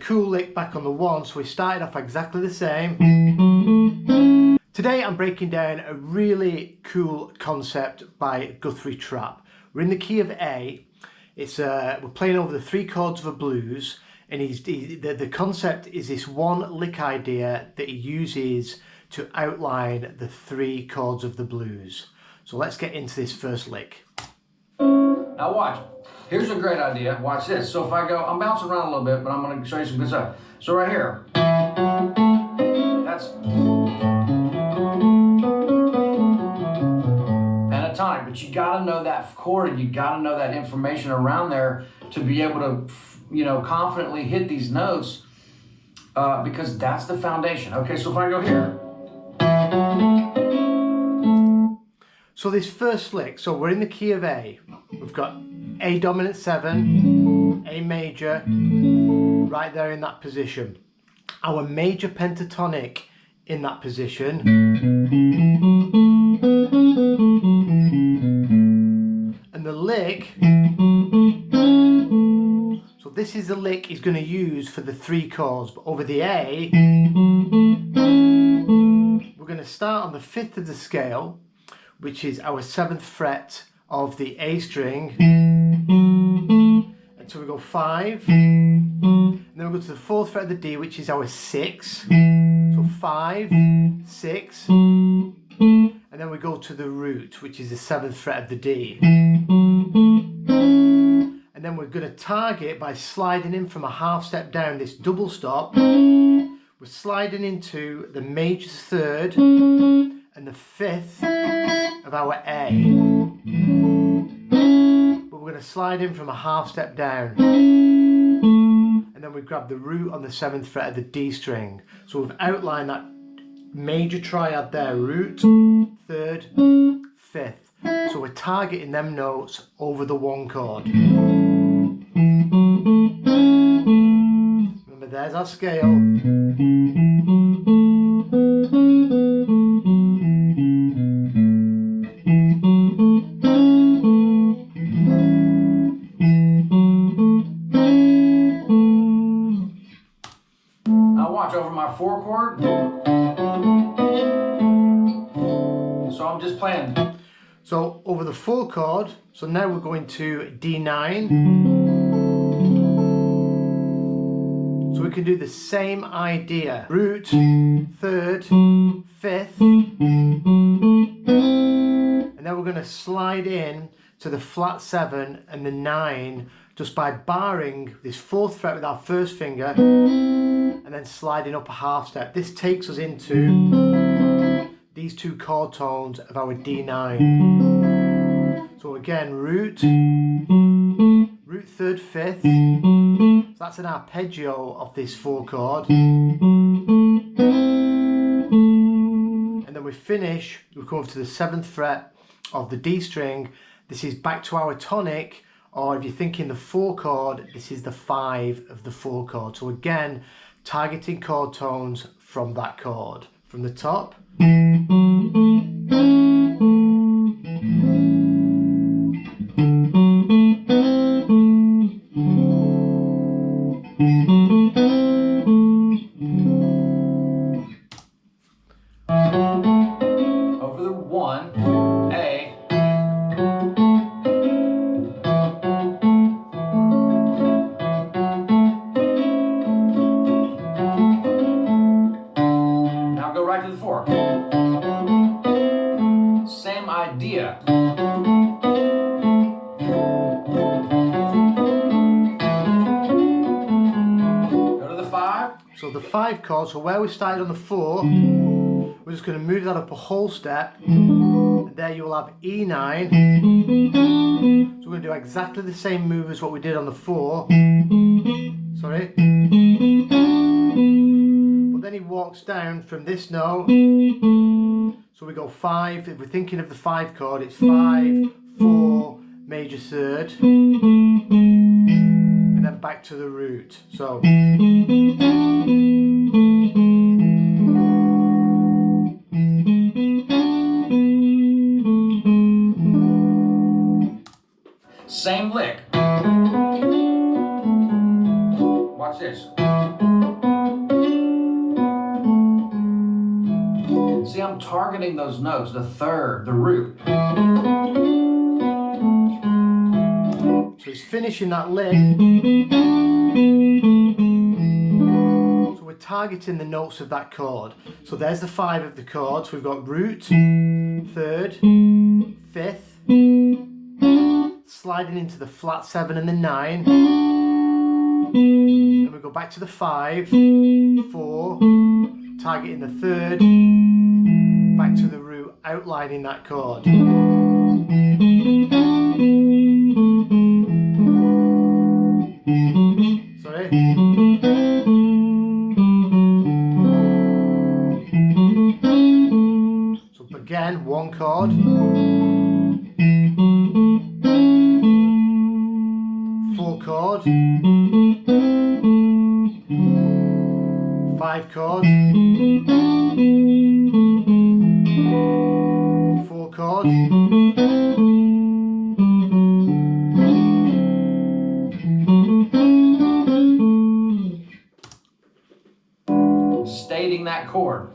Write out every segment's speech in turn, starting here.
cool lick back on the 1, so we started off exactly the same. Today I'm breaking down a really cool concept by Guthrie Trapp. We're in the key of A. We're playing over the 3 chords of a blues, and the concept is this one lick idea that he uses to outline the 3 chords of the blues. So let's get into this first lick. Now watch. Here's a great idea. Watch this. So if I go, I'm bouncing around a little bit, but I'm going to show you some good stuff. So right here, that's pentatonic, but you got to know that chord and you got to know that information around there to be able to, confidently hit these notes because that's the foundation. Okay, so if I go here. So this first lick, so we're in the key of A. We've got A dominant 7, A major, right there in that position. Our major pentatonic in that position. And the lick, so this is the lick he's going to use for the 3 chords, but over the A, we're going to start on the 5th of the scale, which is our 7th fret of the A string, and so we go 5, and then we go to the 4th fret of the D, which is our 6, so 5, 6, and then we go to the root, which is the 7th fret of the D, and then we're going to target by sliding in from a half step down this double stop. We're sliding into the major 3rd and the 5th of our A, but we're going to slide in from a half step down, and then we grab the root on the 7th fret of the D string. So we've outlined that major triad there: root, 3rd, 5th. So we're targeting them notes over the 1 chord. Remember, there's our scale. Over my 4 chord. So I'm just playing. So over the 4 chord, so now we're going to D9. So we can do the same idea. Root, 3rd, 5th. And then we're going to slide in to the flat 7 and the 9 just by barring this 4th fret with our first finger, and then sliding up a half step. This takes us into these 2 chord tones of our D9. So again, root, 3rd, 5th. So that's an arpeggio of this 4 chord. And then we finish, we come up to the 7th fret of the D string. This is back to our tonic, or if you're thinking the 4 chord, this is the 5 of the 4 chord. So again, targeting chord tones from that chord. From the top. Over the 1, A. Right to the 4. Same idea. Go to the 5. So the 5 chord, so where we started on the 4, we're just going to move that up a whole step, and there you'll have E9. So we're going to do exactly the same move as what we did on the 4. Sorry. Then he walks down from this note, so we go 5. If we're thinking of the 5 chord, it's 5, 4, major 3rd, and then back to the root. So same lick. Watch this. See, I'm targeting those notes, the third, the root. So it's finishing that lick. So we're targeting the notes of that chord. So there's the 5 of the chords. We've got root, third, fifth, sliding into the flat 7 and the 9. Then we go back to the 5, 4, targeting the third, back to the root, outlining that chord. Sorry. So again, 1 chord, 4 chord, 5 chord, 4 chord, stating that chord.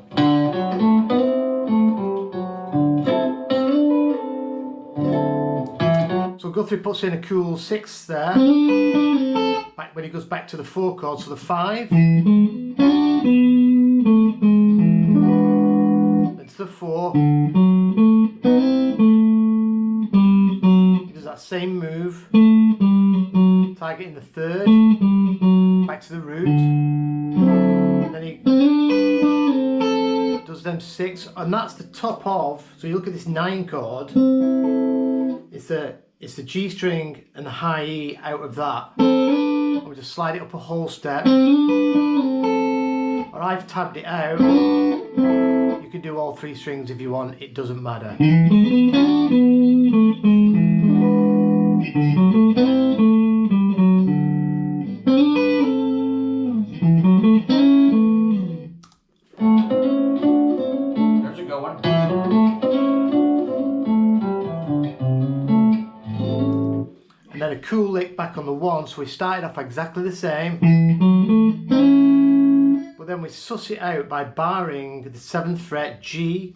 So Guthrie puts in a cool 6 there, back when he goes back to the 4 chords, so the 5, then to the 4, he does that same move, targeting the third, back to the root, and then he does them 6, and that's the top of, so you look at this 9 chord, it's the G string and the high E out of that. And we just slide it up a whole step. Or I've tabbed it out. You can do all 3 strings if you want, it doesn't matter. There's a good one. And then a cool lick back on the 1, so we started off exactly the same. But then we suss it out by barring the 7th fret, G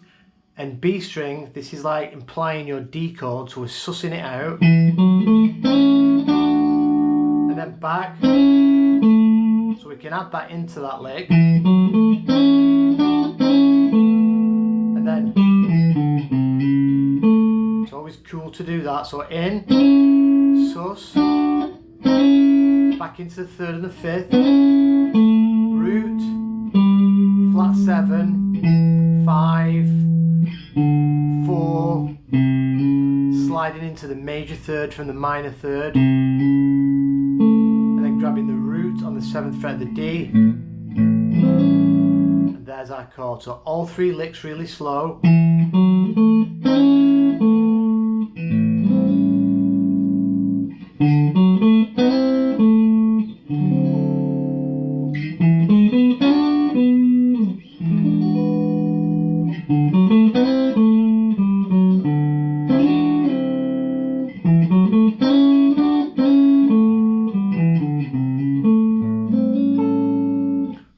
and B string. This is like implying your D chord, so we're sussing it out. And then back, so we can add that into that lick. And then, it's always cool to do that, so in, sus, back into the 3rd and the 5th, root, flat 7, 5, 4, sliding into the major 3rd from the minor 3rd, and then grabbing the root on the 7th fret of the D, and there's our chord. So all 3 licks really slow.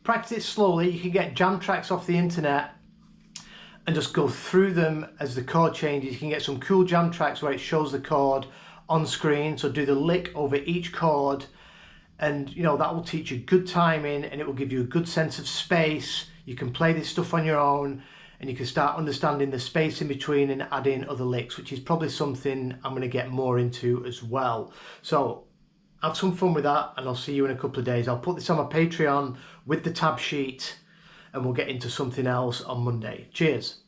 Practice it slowly. You can get jam tracks off the internet and just go through them as the chord changes. You can get some cool jam tracks where it shows the chord on screen, so do the lick over each chord, and you know that will teach you good timing and it will give you a good sense of space. You can play this stuff on your own and you can start understanding the space in between and add in other licks, which is probably something I'm going to get more into as well. So have some fun with that, and I'll see you in a couple of days. I'll put this on my Patreon with the tab sheet and we'll get into something else on Monday. Cheers.